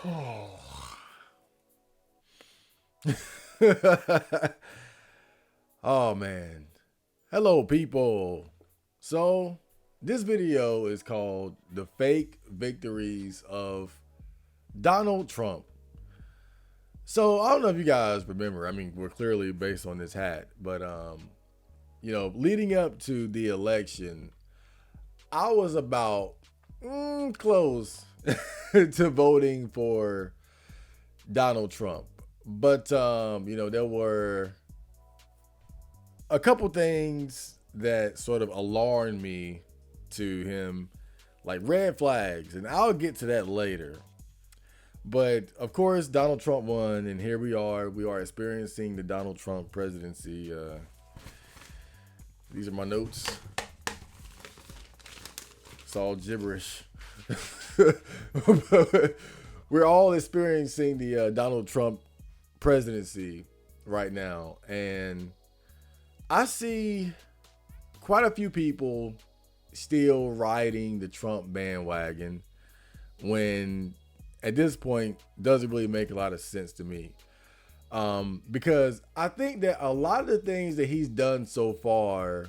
Oh man. Hello people. So this video is called The Fake Victories of Donald Trump. So I don't know if you guys remember. I mean, we're clearly based on this hat, but leading up to the election, I was about close to voting for Donald Trump. But there were a couple things that sort of alarmed me to him, like red flags, and I'll get to that later. But of course, Donald Trump won, and here we are. We are experiencing the Donald Trump presidency. These are my notes. It's all gibberish. We're all experiencing the Donald Trump presidency right now, and I see quite a few people still riding the Trump bandwagon when at this point doesn't really make a lot of sense to me. Because I think that a lot of the things that he's done so far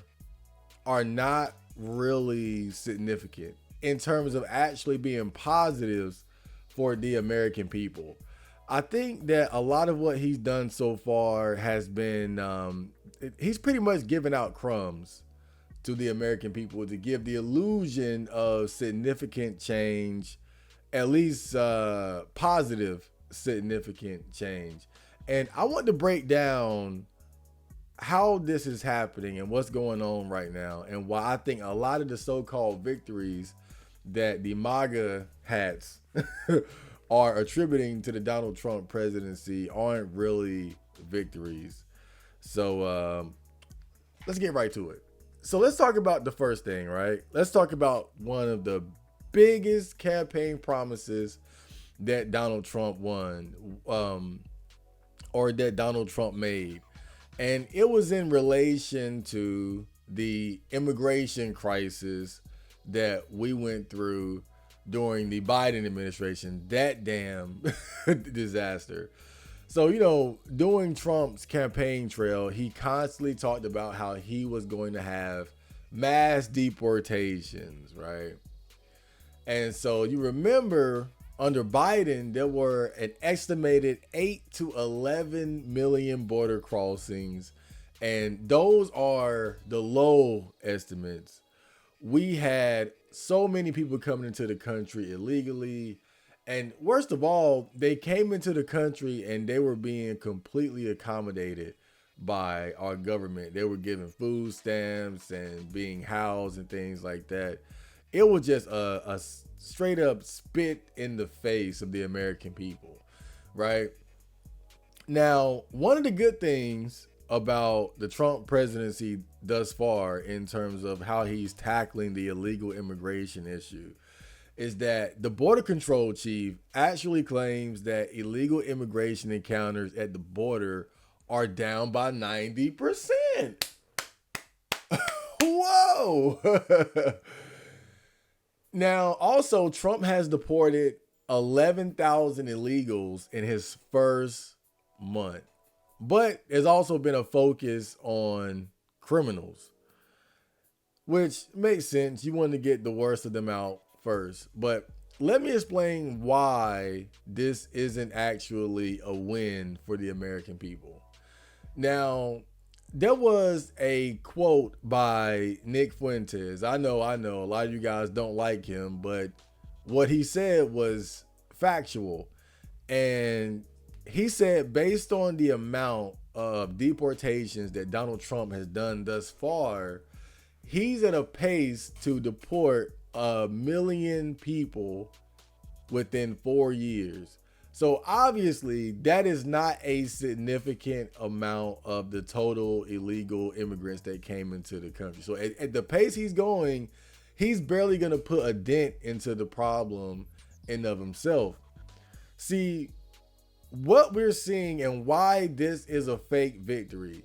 are not really significant in terms of actually being positives for the American people. I think that a lot of what he's done so far has been, he's pretty much given out crumbs to the American people to give the illusion of significant change, at least positive significant change. And I want to break down how this is happening and what's going on right now, and why I think a lot of the so-called victories that the MAGA hats are attributing to the Donald Trump presidency aren't really victories. So let's get right to it. So let's talk about the first thing, right? Let's talk about one of the biggest campaign promises that Donald Trump won, or that Donald Trump made. And it was in relation to the immigration crisis that we went through during the Biden administration. That damn disaster. So, during Trump's campaign trail, he constantly talked about how he was going to have mass deportations, right? And so you remember under Biden, there were an estimated 8 to 11 million border crossings. And those are the low estimates. We had so many people coming into the country illegally. And worst of all, they came into the country and they were being completely accommodated by our government. They were given food stamps and being housed and things like that. It was just a straight up spit in the face of the American people, right? Now, one of the good things about the Trump presidency thus far in terms of how he's tackling the illegal immigration issue is that the border control chief actually claims that illegal immigration encounters at the border are down by 90%. Whoa. Now, also, Trump has deported 11,000 illegals in his first month. But there's also been a focus on criminals, which makes sense. You want to get the worst of them out first. But let me explain why this isn't actually a win for the American people. Now, there was a quote by Nick Fuentes. I know, a lot of you guys don't like him, but what he said was factual. And he said, based on the amount of deportations that Donald Trump has done thus far, he's at a pace to deport 1 million people within 4 years. So obviously that is not a significant amount of the total illegal immigrants that came into the country. So at the pace he's going, he's barely going to put a dent into the problem in of himself. See, what we're seeing and why this is a fake victory.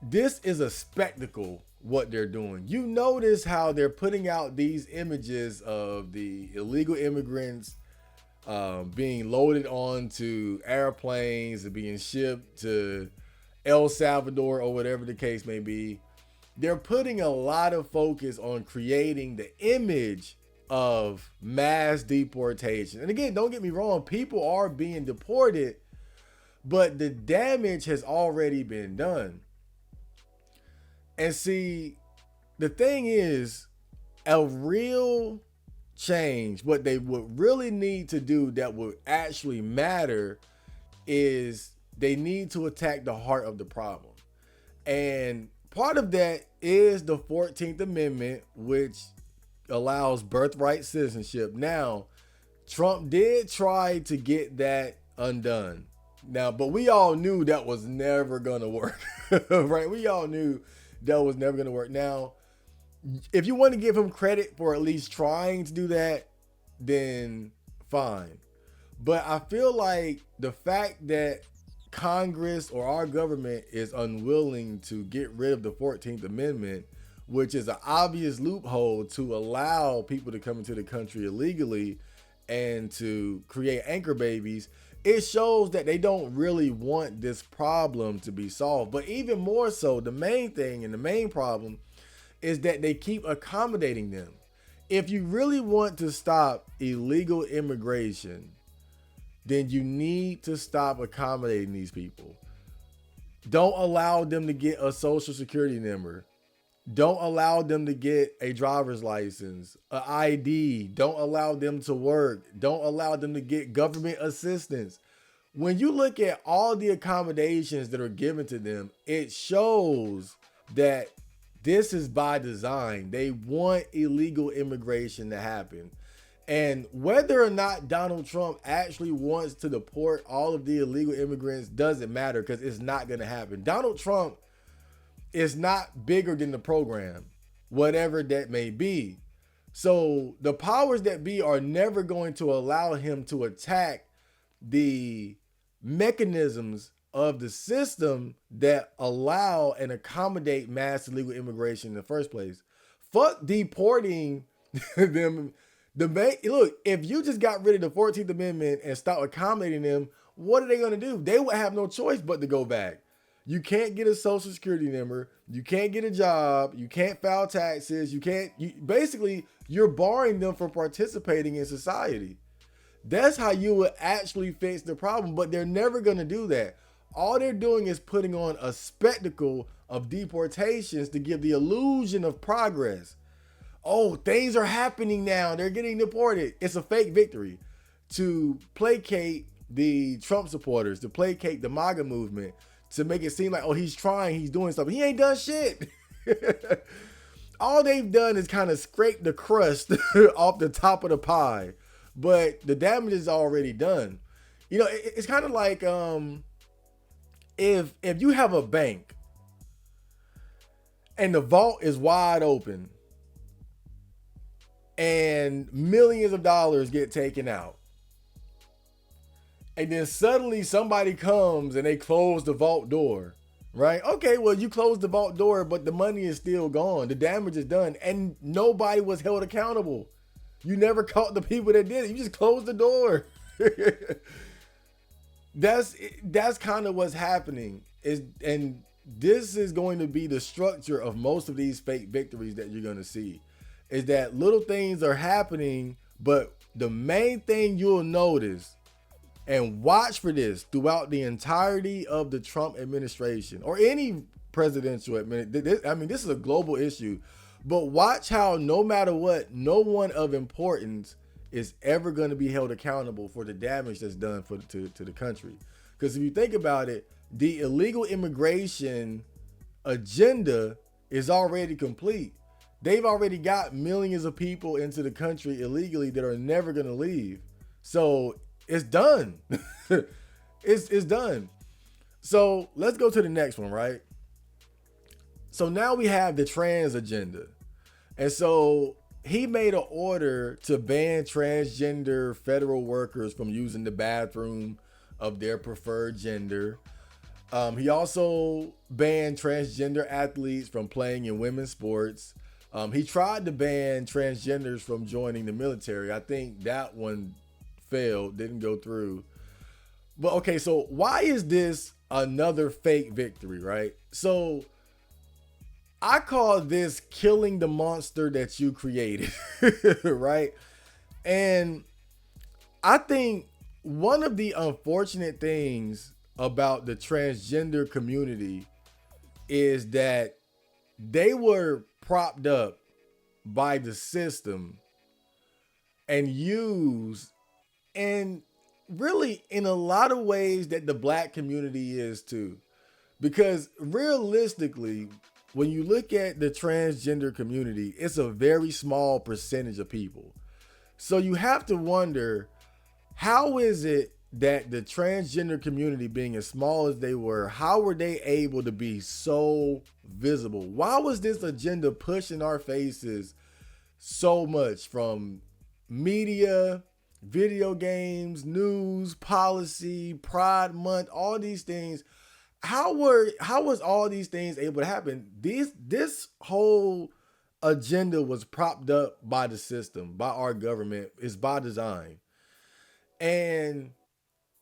This is a spectacle, what they're doing. You notice how they're putting out these images of the illegal immigrants being loaded onto airplanes and being shipped to El Salvador or whatever the case may be. They're putting a lot of focus on creating the image of mass deportation. And again, don't get me wrong, people are being deported, but the damage has already been done. And see, the thing is, a real change, what they would really need to do that would actually matter is they need to attack the heart of the problem. And part of that is the 14th Amendment, which allows birthright citizenship. Now, Trump did try to get that undone. Now, but we all knew that was never going to work, right? We all knew that was never going to work. Now, if you want to give him credit for at least trying to do that, then fine. But I feel like the fact that Congress or our government is unwilling to get rid of the 14th Amendment, which is an obvious loophole to allow people to come into the country illegally and to create anchor babies, it shows that they don't really want this problem to be solved. But even more so, the main thing and the main problem is that they keep accommodating them. If you really want to stop illegal immigration, then you need to stop accommodating these people. Don't allow them to get a social security number. Don't allow them to get a driver's license, an ID. Don't allow them to work. Don't allow them to get government assistance. When you look at all the accommodations that are given to them, it shows that this is by design. They want illegal immigration to happen. And whether or not Donald Trump actually wants to deport all of the illegal immigrants doesn't matter, because it's not going to happen. Donald Trump is not bigger than the program, whatever that may be. So the powers that be are never going to allow him to attack the mechanisms of the system that allow and accommodate mass illegal immigration in the first place. Fuck deporting them. Look, if you just got rid of the 14th Amendment and stopped accommodating them, what are they going to do? They would have no choice but to go back. You can't get a social security number. You can't get a job. You can't file taxes. Basically, you're barring them from participating in society. That's how you would actually fix the problem, but they're never going to do that. All they're doing is putting on a spectacle of deportations to give the illusion of progress. Oh, things are happening now. They're getting deported. It's a fake victory to placate the Trump supporters, to placate the MAGA movement, to make it seem like, oh, he's trying, he's doing something. He ain't done shit. All they've done is kind of scrape the crust off the top of the pie, but the damage is already done. You know, it's kind of like if you have a bank and the vault is wide open and millions of dollars get taken out, and then suddenly somebody comes and they close the vault door, right? Okay, well, you closed the vault door, but the money is still gone. The damage is done, and nobody was held accountable. You never caught the people that did it. You just closed the door. That's kind of what's happening. And this is going to be the structure of most of these fake victories that you're going to see, is that little things are happening, but the main thing you'll notice, and watch for this throughout the entirety of the Trump administration or any presidential administration. I mean, this is a global issue, but watch how no matter what, no one of importance is ever going to be held accountable for the damage that's done to the country. Because if you think about it, the illegal immigration agenda is already complete. They've already got millions of people into the country illegally that are never going to leave. So it's done. It's done. So let's go to the next one, right? So now we have the trans agenda. And so he made an order to ban transgender federal workers from using the bathroom of their preferred gender. He also banned transgender athletes from playing in women's sports. He tried to ban transgenders from joining the military. I think that one failed, didn't go through. But okay, so why is this another fake victory, right? So I call this killing the monster that you created, right? And I think one of the unfortunate things about the transgender community is that they were propped up by the system and used, and really in a lot of ways that the black community is too. Because realistically, when you look at the transgender community, it's a very small percentage of people. So you have to wonder, how is it that the transgender community, being as small as they were, how were they able to be so visible? Why was this agenda pushed in our faces so much, from media, video games, news, policy, Pride Month, all these things? How was all these things able to happen? This whole agenda was propped up by the system, by our government. It's by design. And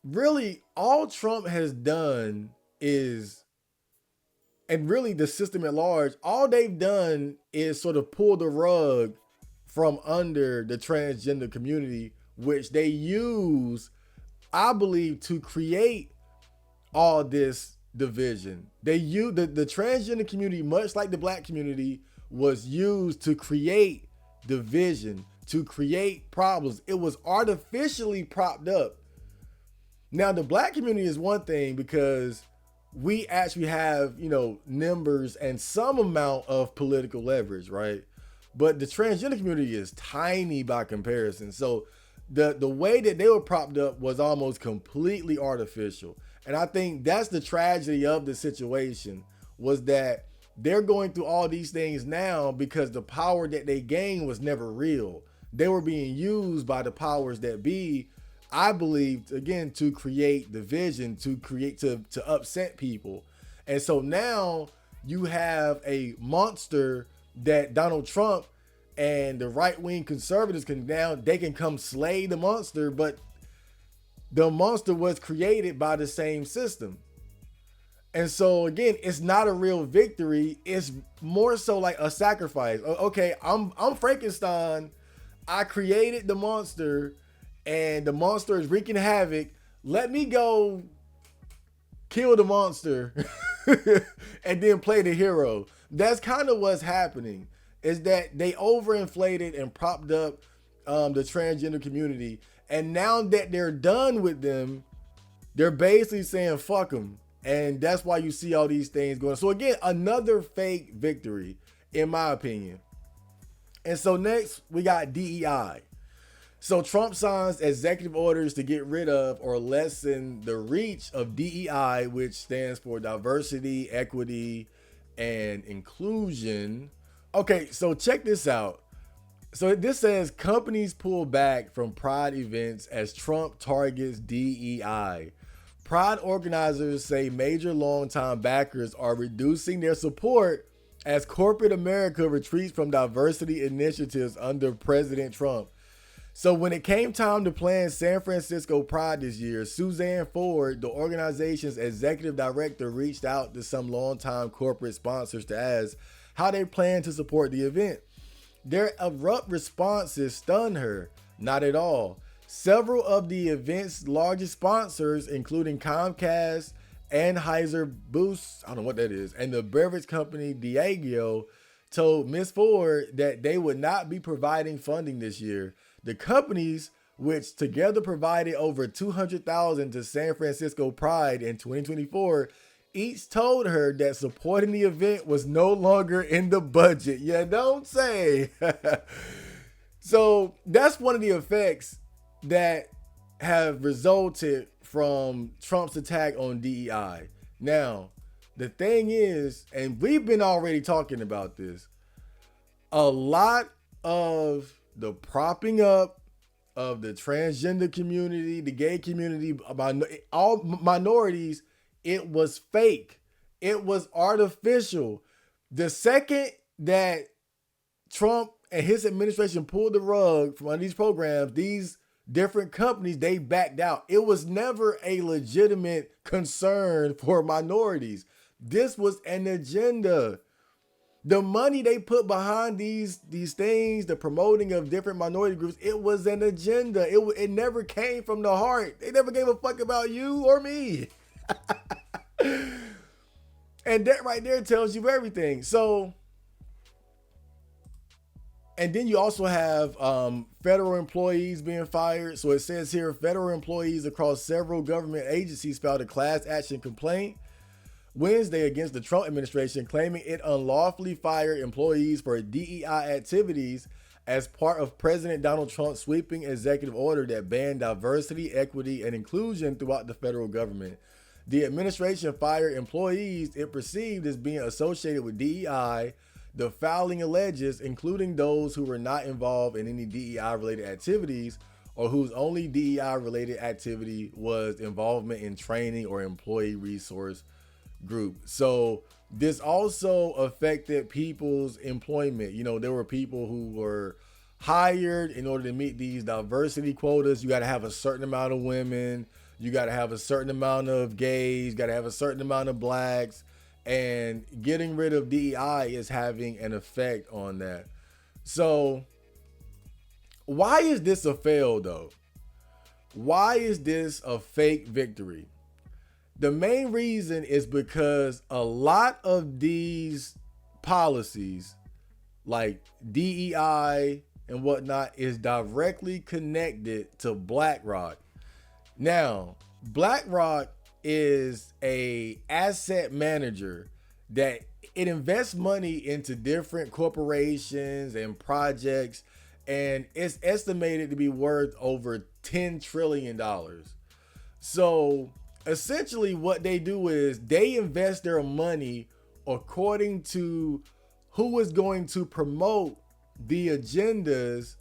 really all Trump has done is, and really the system at large, all they've done is sort of pull the rug from under the transgender community, which they use, I believe, to create all this division. They use the transgender community, much like the black community, was used to create division, to create problems. It was artificially propped up. Now, the black community is one thing because we actually have, numbers and some amount of political leverage, right? But the transgender community is tiny by comparison. So the way that they were propped up was almost completely artificial. And I think that's the tragedy of the situation, was that they're going through all these things now because the power that they gained was never real. They were being used by the powers that be, I believe, again, to create division, to upset people. And so now you have a monster that Donald Trump and the right-wing conservatives can come slay the monster, but the monster was created by the same system. And so again, it's not a real victory. It's more so like a sacrifice. Okay, I'm Frankenstein. I created the monster, and the monster is wreaking havoc. Let me go kill the monster and then play the hero. That's kind of what's happening, is that they overinflated and propped up the transgender community. And now that they're done with them, they're basically saying, fuck them. And that's why you see all these things going on. So again, another fake victory, in my opinion. And so next, we got DEI. So Trump signs executive orders to get rid of or lessen the reach of DEI, which stands for diversity, equity, and inclusion. Okay, so check this out. So this says companies pull back from Pride events as Trump targets DEI. Pride organizers say major longtime backers are reducing their support as corporate America retreats from diversity initiatives under President Trump. So when it came time to plan San Francisco Pride this year, Suzanne Ford, the organization's executive director, reached out to some longtime corporate sponsors to ask how they plan to support the event. Their abrupt responses stunned her. Not at all. Several of the event's largest sponsors, including Comcast, Anheuser-Busch, I don't know what that is, and the beverage company Diageo, told Ms. Ford that they would not be providing funding this year. The companies, which together provided over $200,000 to San Francisco Pride in 2024, each told her that supporting the event was no longer in the budget. You don't say. So that's one of the effects that have resulted from Trump's attack on DEI. Now, the thing is, and we've been already talking about this, a lot of the propping up of the transgender community, the gay community, all minorities, it was fake. It was artificial. The second that Trump and his administration pulled the rug from under these programs, these different companies, they backed out. It was never a legitimate concern for minorities. This was an agenda. The money they put behind these things, the promoting of different minority groups, it was an agenda. It never came from the heart. They never gave a fuck about you or me. And that right there tells you everything. So, and then you also have federal employees being fired. So it says here, federal employees across several government agencies filed a class action complaint Wednesday against the Trump administration, claiming it unlawfully fired employees for DEI activities as part of President Donald Trump's sweeping executive order that banned diversity, equity, and inclusion throughout the federal government. The administration fired employees it perceived as being associated with DEI. The filing alleges, including those who were not involved in any DEI-related activities or whose only DEI-related activity was involvement in training or employee resource group. So this also affected people's employment. You know, there were people who were hired in order to meet these diversity quotas. You got to have a certain amount of women. You got to have a certain amount of gays. You got to have a certain amount of blacks. And getting rid of DEI is having an effect on that. So why is this a fail though? Why is this a fake victory? The main reason is because a lot of these policies like DEI and whatnot is directly connected to BlackRock. Now, BlackRock is a asset manager that it invests money into different corporations and projects, and it's estimated to be worth over $10 trillion. So essentially what they do is they invest their money according to who is going to promote the agendas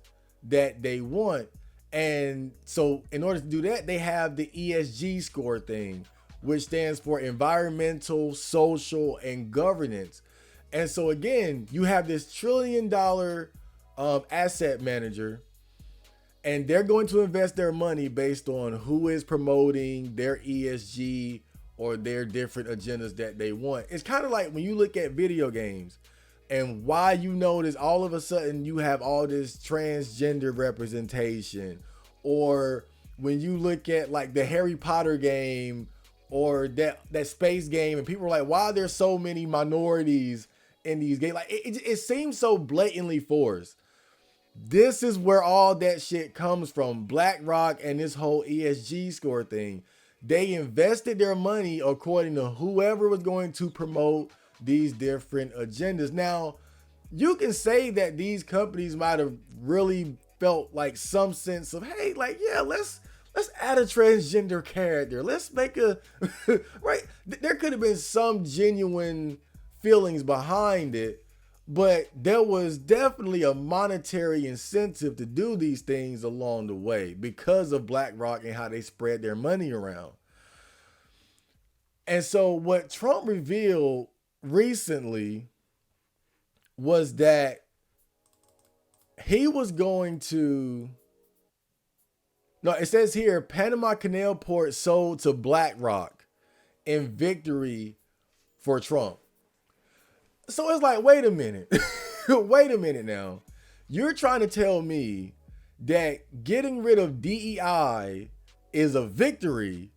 that they want. And so in order to do that, they have the ESG score thing, which stands for environmental, social, and governance. And so again, you have this $1 trillion asset manager, and they're going to invest their money based on who is promoting their ESG or their different agendas that they want. It's kind of like when you look at video games and why you notice all of a sudden you have all this transgender representation, or when you look at like the Harry Potter game or that space game, and people are like, why are there so many minorities in these games? Like it seems so blatantly forced. This is where all that shit comes from. BlackRock and this whole ESG score thing. They invested their money according to whoever was going to promote these different agendas. Now, you can say that these companies might have really felt like some sense of, hey, like, yeah, let's add a transgender character. Let's make a right. There could have been some genuine feelings behind it, but there was definitely a monetary incentive to do these things along the way because of BlackRock and how they spread their money around. And so what Trump revealed recently was that he was going to, no, it says here, Panama Canal Port sold to BlackRock in victory for Trump. So it's like, wait a minute. Wait a minute now. You're trying to tell me that getting rid of DEI is a victory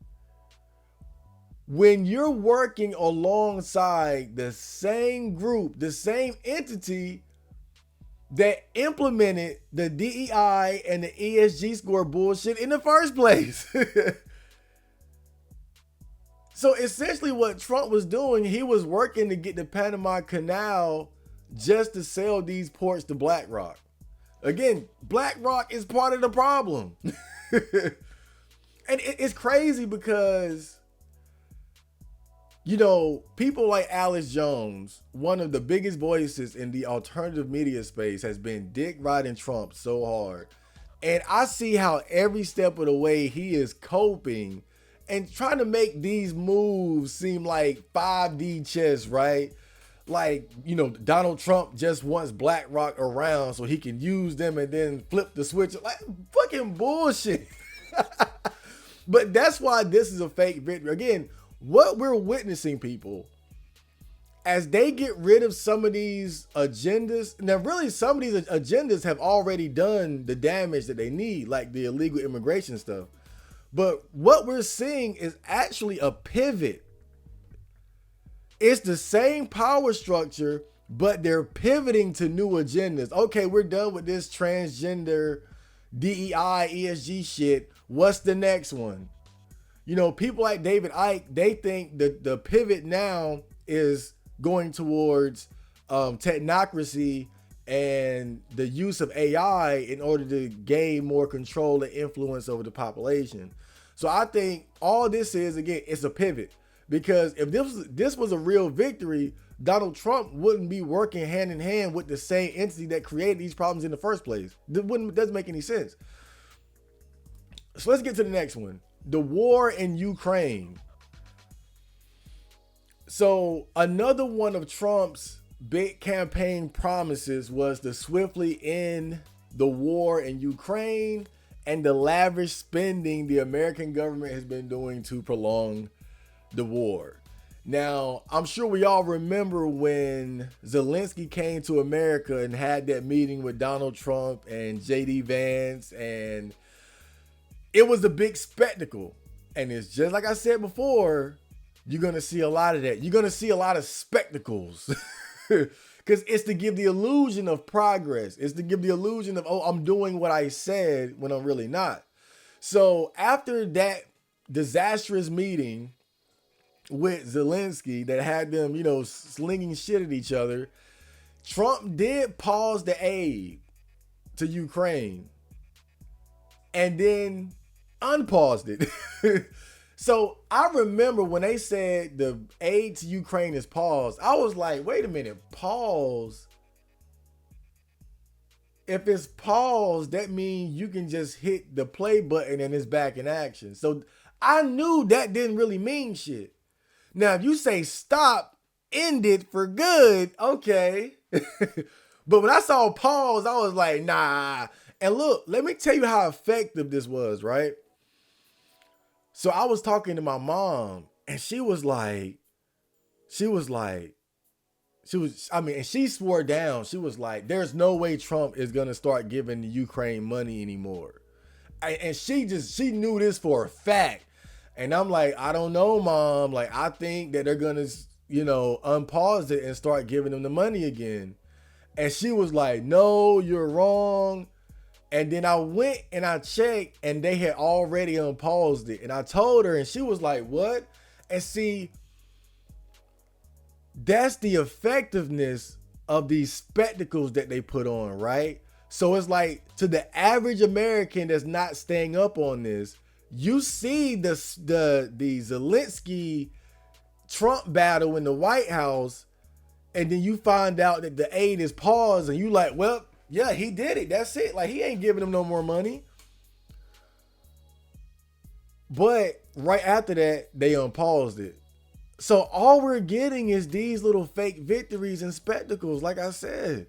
when you're working alongside the same group, the same entity that implemented the DEI and the ESG score bullshit in the first place. So essentially what Trump was doing, he was working to get the Panama Canal just to sell these ports to BlackRock. Again, BlackRock is part of the problem. And it's crazy because, you know, people like Alex Jones, one of the biggest voices in the alternative media space, has been dick riding Trump so hard. And I see how every step of the way he is coping and trying to make these moves seem like 5D chess, right? like, Donald Trump just wants BlackRock around so he can use them and then flip the switch. Like, fucking bullshit. But that's why this is a fake victory. Again, what we're witnessing, people, as they get rid of some of these agendas. Now, really, some of these agendas have already done the damage that they need, like the illegal immigration stuff. But what we're seeing is actually a pivot. It's the same power structure, but they're pivoting to new agendas. Okay, we're done with this transgender, DEI, ESG shit. What's the next one? People like David Icke, they think that the pivot now is going towards technocracy and the use of AI in order to gain more control and influence over the population. So I think all this is, again, it's a pivot. Because if this was a real victory, Donald Trump wouldn't be working hand in hand with the same entity that created these problems in the first place. It doesn't make any sense. So let's get to the next one. The war in Ukraine. So another one of Trump's big campaign promises was to swiftly end the war in Ukraine and the lavish spending the American government has been doing to prolong the war. Now, I'm sure we all remember when Zelensky came to America and had that meeting with Donald Trump and JD Vance, and it was a big spectacle. And it's just like I said before, you're going to see a lot of that. You're going to see a lot of spectacles because it's to give the illusion of progress. It's to give the illusion of, oh, I'm doing what I said when I'm really not. So after that disastrous meeting with Zelensky that had them, slinging shit at each other, Trump did pause the aid to Ukraine and then unpaused it. So I remember when they said the aid to Ukraine is paused, I was like, wait a minute, pause? If it's paused, that means you can just hit the play button and it's back in action. So I knew that didn't really mean shit. Now, if you say stop, end it for good, okay. But when I saw pause, I was like, nah. And look, let me tell you how effective this was, right? So I was talking to my mom and she swore down. She was like, there's no way Trump is going to start giving the Ukraine money anymore. And she knew this for a fact. And I'm like, I don't know, Mom. Like, I think that they're going to, unpause it and start giving them the money again. And she was like, no, you're wrong. And then I went and I checked and they had already unpaused it. And I told her and she was like, what? And see, that's the effectiveness of these spectacles that they put on, right? So it's like, to the average American that's not staying up on this, you see the Zelensky Trump battle in the White House, and then you find out that the aid is paused, and you like, well, yeah, he did it. That's it. Like, he ain't giving them no more money. But right after that, they unpaused it. So all we're getting is these little fake victories and spectacles, like I said.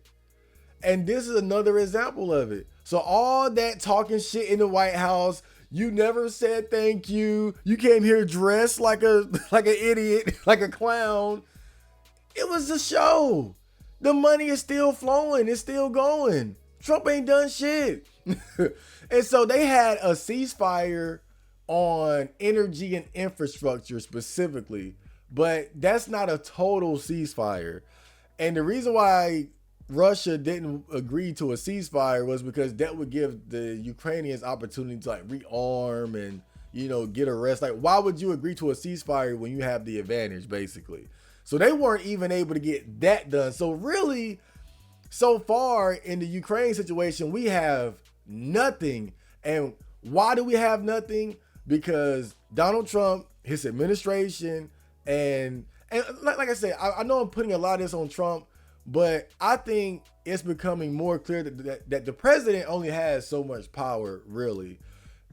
And this is another example of it. So all that talking shit in the White House, you never said thank you. You came here dressed like an idiot, like a clown. It was a show. The money is still flowing. It's still going. Trump ain't done shit. And so they had a ceasefire on energy and infrastructure specifically, but that's not a total ceasefire. And the reason why Russia didn't agree to a ceasefire was because that would give the Ukrainians opportunity to like rearm and, get a rest. Like, why would you agree to a ceasefire when you have the advantage, basically? So they weren't even able to get that done. So really, so far in the Ukraine situation, we have nothing. And why do we have nothing? Because Donald Trump, his administration, and like I said, I know I'm putting a lot of this on Trump, but I think it's becoming more clear that the president only has so much power, really.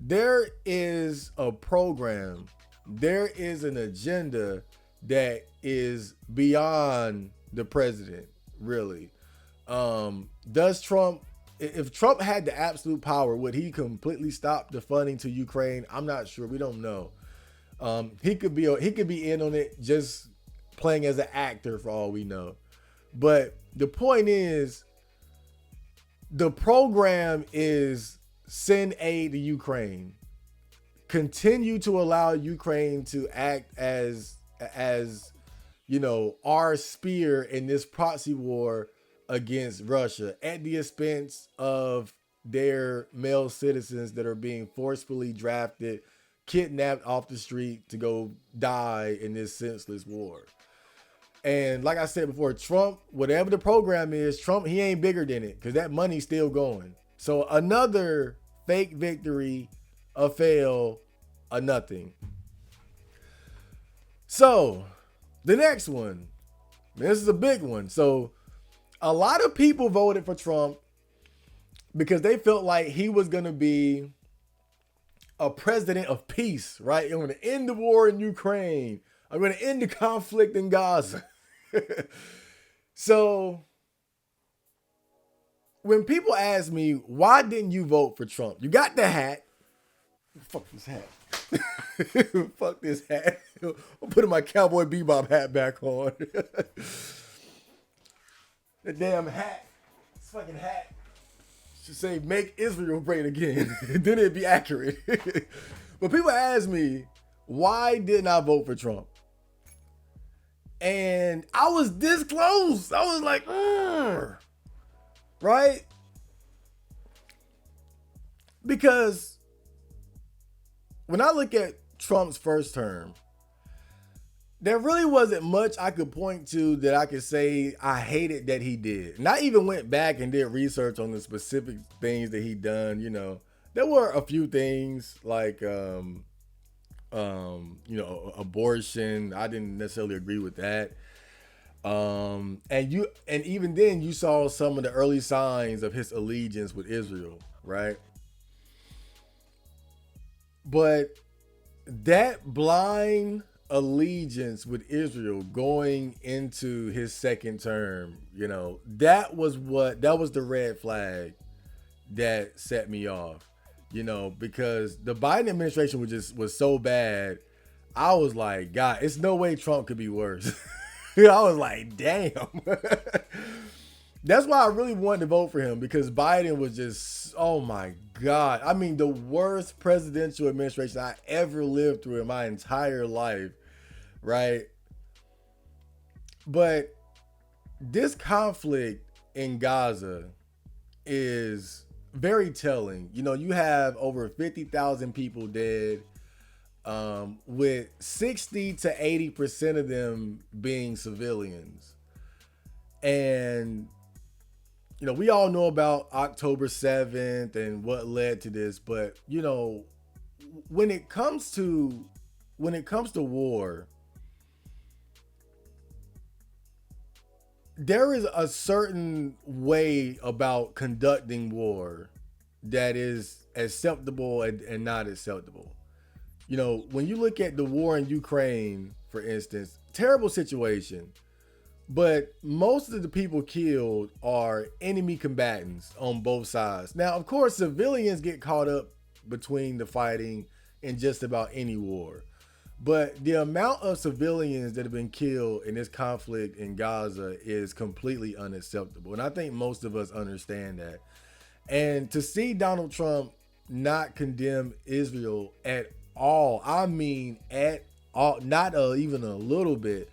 There is a program, there is an agenda that is beyond the president, really. Does Trump, if Trump had the absolute power, would he completely stop the funding to Ukraine? I'm not sure. We don't know. He could be in on it, just playing as an actor for all we know. But the point is, the program is send aid to Ukraine, continue to allow Ukraine to act as our spear in this proxy war against Russia at the expense of their male citizens that are being forcefully drafted, kidnapped off the street to go die in this senseless war. And like I said before, Trump, whatever the program is, Trump, he ain't bigger than it because that money's still going. So another fake victory, a fail, a nothing. So the next one, this is a big one. So a lot of people voted for Trump because they felt like he was going to be a president of peace, right? I'm going to end the war in Ukraine. I'm going to end the conflict in Gaza. So when people ask me, why didn't you vote for Trump? You got the hat. Fuck this hat. Fuck this hat. I'm putting my Cowboy Bebop hat back on. The damn hat. This fucking hat should say, make Israel great again. Then it'd be accurate. But people ask me, why didn't I vote for Trump? And I was this close. I was like, right? Because when I look at Trump's first term, there really wasn't much I could point to that I could say I hated that he did. And I even went back and did research on the specific things that he done. There were a few things like, abortion. I didn't necessarily agree with that. And even then you saw some of the early signs of his allegiance with Israel, right? But that blind allegiance with Israel going into his second term, that was the red flag that set me off, because the Biden administration was so bad. I was like, God, it's no way Trump could be worse. I was like, damn. That's why I really wanted to vote for him, because Biden was just, oh my God. I mean, the worst presidential administration I ever lived through in my entire life, right? But this conflict in Gaza is very telling. You have over 50,000 people dead, with 60 to 80% of them being civilians. And we all know about October 7th and what led to this, but when it comes to war, there is a certain way about conducting war that is acceptable and not acceptable. When you look at the war in Ukraine, for instance, terrible situation. But most of the people killed are enemy combatants on both sides. Now, of course, civilians get caught up between the fighting in just about any war. But the amount of civilians that have been killed in this conflict in Gaza is completely unacceptable. And I think most of us understand that. And to see Donald Trump not condemn Israel at all, I mean at all, not even a little bit,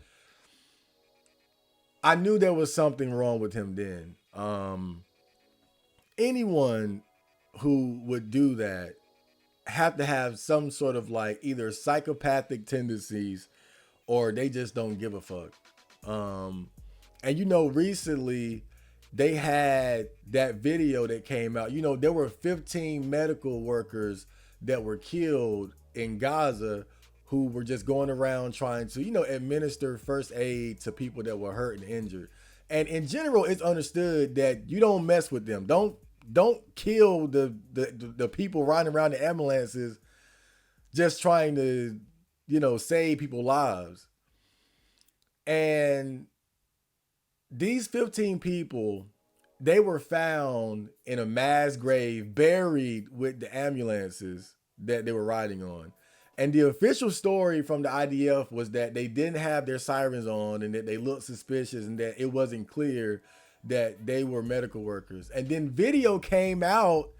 I knew there was something wrong with him then. Anyone who would do that have to have some sort of like either psychopathic tendencies or they just don't give a fuck. And recently they had that video that came out. There were 15 medical workers that were killed in Gaza who were just going around trying to, administer first aid to people that were hurt and injured. And in general, it's understood that you don't mess with them. Don't kill the people riding around the ambulances just trying to, save people's lives. And these 15 people, they were found in a mass grave, buried with the ambulances that they were riding on. And the official story from the IDF was that they didn't have their sirens on and that they looked suspicious and that it wasn't clear that they were medical workers. And then video came out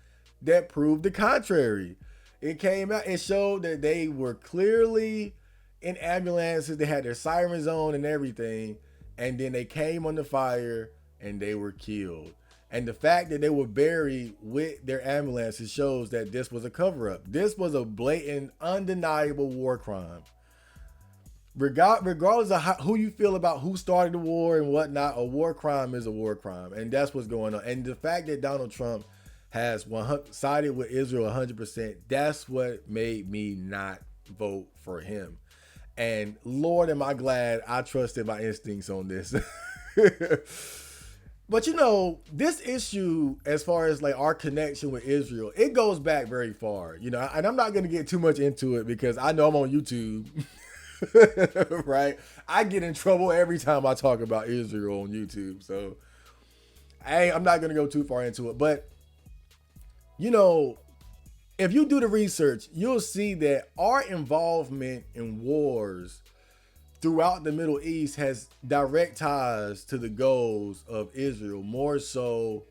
that proved the contrary. It came out, it showed that they were clearly in ambulances, they had their sirens on and everything, and then they came under fire and they were killed. And the fact that they were buried with their ambulances shows that this was a cover-up. This was a blatant, undeniable war crime. Regardless of who you feel about who started the war and whatnot, a war crime is a war crime. And that's what's going on. And the fact that Donald Trump has sided with Israel 100%, that's what made me not vote for him. And Lord, am I glad I trusted my instincts on this. But you know, this issue, as far as like our connection with Israel, it goes back very far, you know, and I'm not going to get too much into it because I know I'm on YouTube, right? I get in trouble every time I talk about Israel on YouTube. So I'm not going to go too far into it, but you know, if you do the research, you'll see that our involvement in wars throughout the Middle East has direct ties to the goals of Israel, more so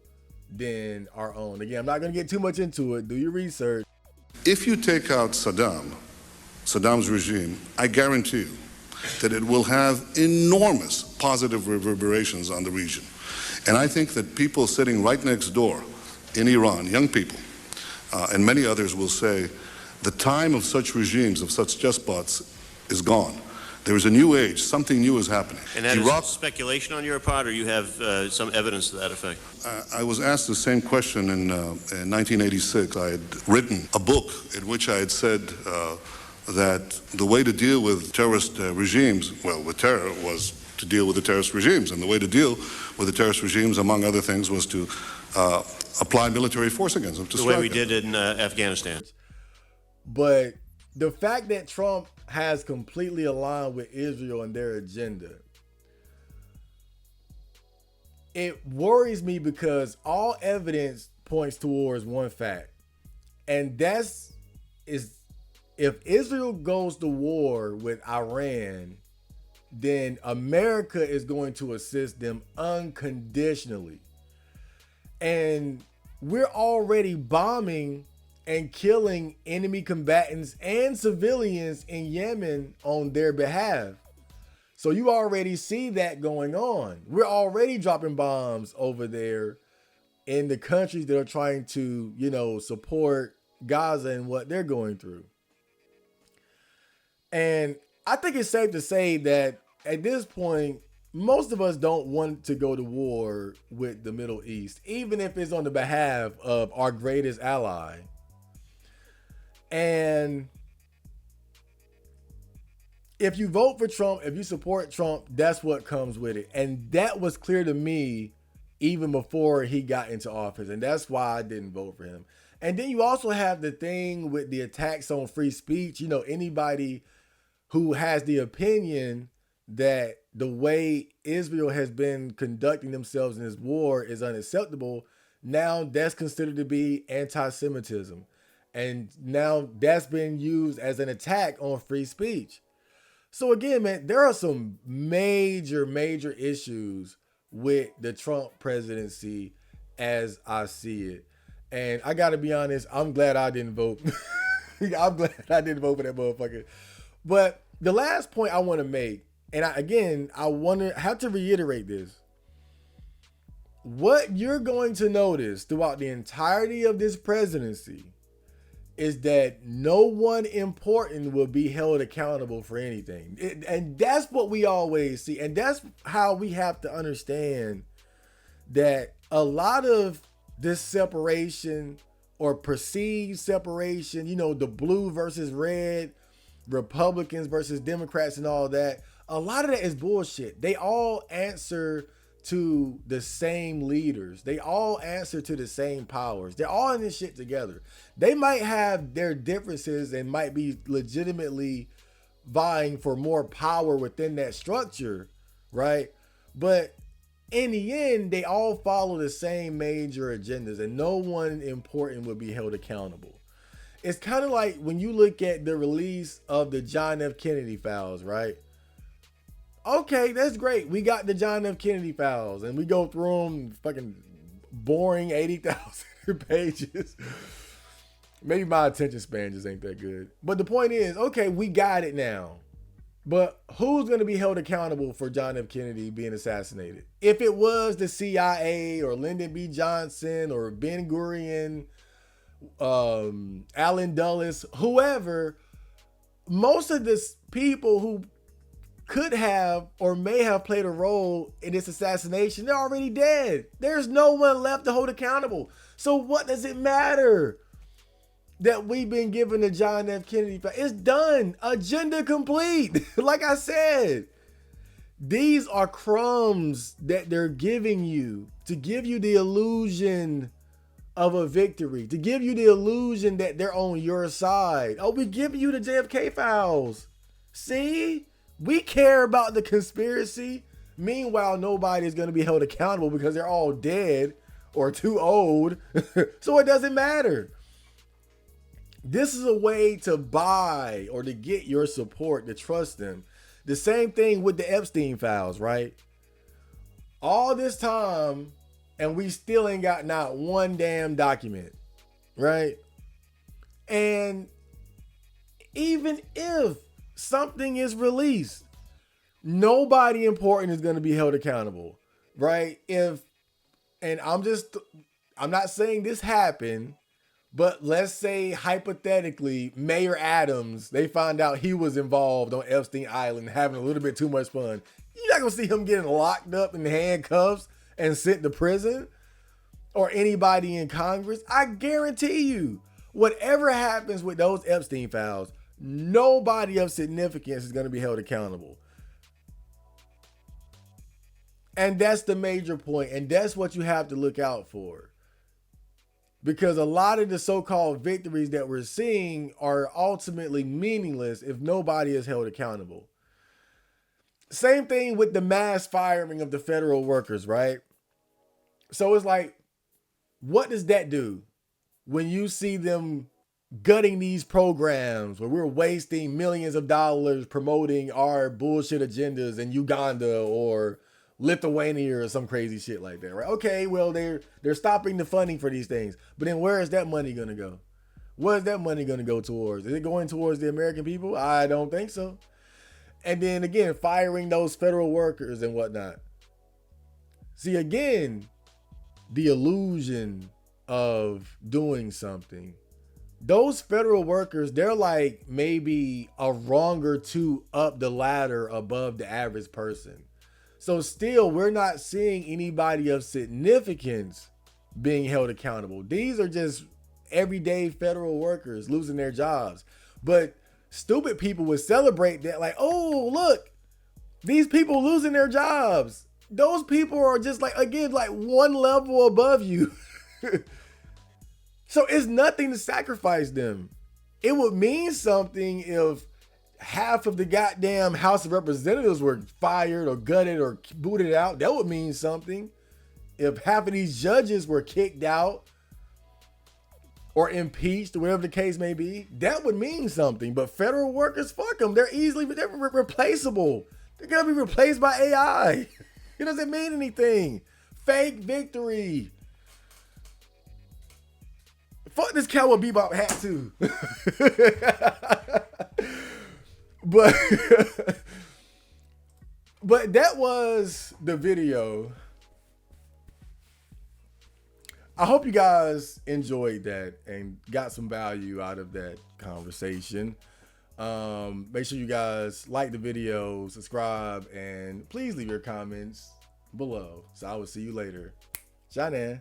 than our own. Again, I'm not going to get too much into it. Do your research. If you take out Saddam's regime, I guarantee you that it will have enormous positive reverberations on the region. And I think that people sitting right next door in Iran, young people, and many others will say, the time of such regimes, of such despots, is gone. There is a new age. Something new is happening. And that is speculation on your part, or you have some evidence to that effect? I was asked the same question in 1986. I had written a book in which I had said that the way to deal with terrorist regimes, well, with terror, was to deal with the terrorist regimes. And the way to deal with the terrorist regimes, among other things, was to apply military force against them. The way we did in Afghanistan. But the fact that Trump has completely aligned with Israel and their agenda, it worries me because all evidence points towards one fact, and is if Israel goes to war with Iran, then America is going to assist them unconditionally. And we're already bombing and killing enemy combatants and civilians in Yemen on their behalf. So you already see that going on. We're already dropping bombs over there in the countries that are trying to, you know, support Gaza and what they're going through. And I think it's safe to say that at this point, most of us don't want to go to war with the Middle East, even if it's on the behalf of our greatest ally. And if you vote for Trump, if you support Trump, that's what comes with it. And that was clear to me even before he got into office. And that's why I didn't vote for him. And then you also have the thing with the attacks on free speech. You know, anybody who has the opinion that the way Israel has been conducting themselves in this war is unacceptable, now that's considered to be anti-Semitism. And now that's been used as an attack on free speech. So again, man, there are some major issues with the Trump presidency as I see it. And I got to be honest, I'm glad I didn't vote. I'm glad I didn't vote for that motherfucker. But the last point I want to make, and I have to reiterate this. What you're going to notice throughout the entirety of this presidency is that no one important will be held accountable for anything. And that's what we always see. And that's how we have to understand that a lot of this separation or perceived separation, you know, the blue versus red, Republicans versus Democrats and all that, a lot of that is bullshit. They all answer to the same leaders. They all answer to the same powers. They're all in this shit together. They might have their differences and might be legitimately vying for more power within that structure, right? But in the end, they all follow the same major agendas, and no one important will be held accountable. It's kind of like when you look at the release of the John F. Kennedy files, right? Okay, that's great. We got the John F. Kennedy files, and we go through them, fucking boring 80,000 pages. Maybe my attention span just ain't that good. But the point is, okay, we got it now. But who's going to be held accountable for John F. Kennedy being assassinated? If it was the CIA or Lyndon B. Johnson or Ben Gurion, Allen Dulles, whoever, most of the people who could have or may have played a role in this assassination, they're already dead. There's no one left to hold accountable. So what does it matter that we've been given the John F. Kennedy? It's done. Agenda complete. Like I said, these are crumbs that they're giving you to give you the illusion of a victory, to give you the illusion that they're on your side. Oh, we give you the JFK files. See? We care about the conspiracy. Meanwhile, nobody is going to be held accountable because they're all dead or too old. So it doesn't matter. This is a way to buy or to get your support, to trust them. The same thing with the Epstein files, right? All this time, and we still ain't got not one damn document, right? And even if something is released, nobody important is going to be held accountable, right? And I'm not saying this happened, but let's say hypothetically, Mayor Adams, they find out he was involved on Epstein Island having a little bit too much fun. You're not going to see him getting locked up in handcuffs and sent to prison, or anybody in Congress. I guarantee you, whatever happens with those Epstein files, nobody of significance is going to be held accountable. And that's the major point, and that's what you have to look out for. Because a lot of the so-called victories that we're seeing are ultimately meaningless if nobody is held accountable. Same thing with the mass firing of the federal workers, right? So it's like, what does that do when you see them gutting these programs where we're wasting millions of dollars promoting our bullshit agendas in Uganda or Lithuania or some crazy shit like that, right? Okay, well, they're stopping the funding for these things, but then where is that money going to go? What is that money going to go towards? Is it going towards the American people? I don't think so. And then again, firing those federal workers and whatnot. See, again, the illusion of doing something. Those federal workers, they're like maybe a rung or two up the ladder above the average person. So still, we're not seeing anybody of significance being held accountable. These are just everyday federal workers losing their jobs. But stupid people would celebrate that, like, oh, look, these people losing their jobs. Those people are just like, again, like one level above you. So it's nothing to sacrifice them. It would mean something if half of the goddamn House of Representatives were fired or gutted or booted out. That would mean something. If half of these judges were kicked out or impeached or whatever the case may be, that would mean something. But federal workers, fuck them. They're replaceable. They're going to be replaced by AI. It doesn't mean anything. Fake victory. Fuck this Cowboy Bebop hat too. But that was the video. I hope you guys enjoyed that and got some value out of that conversation. Make sure you guys like the video, subscribe, and please leave your comments below. So I will see you later. Ciao, man.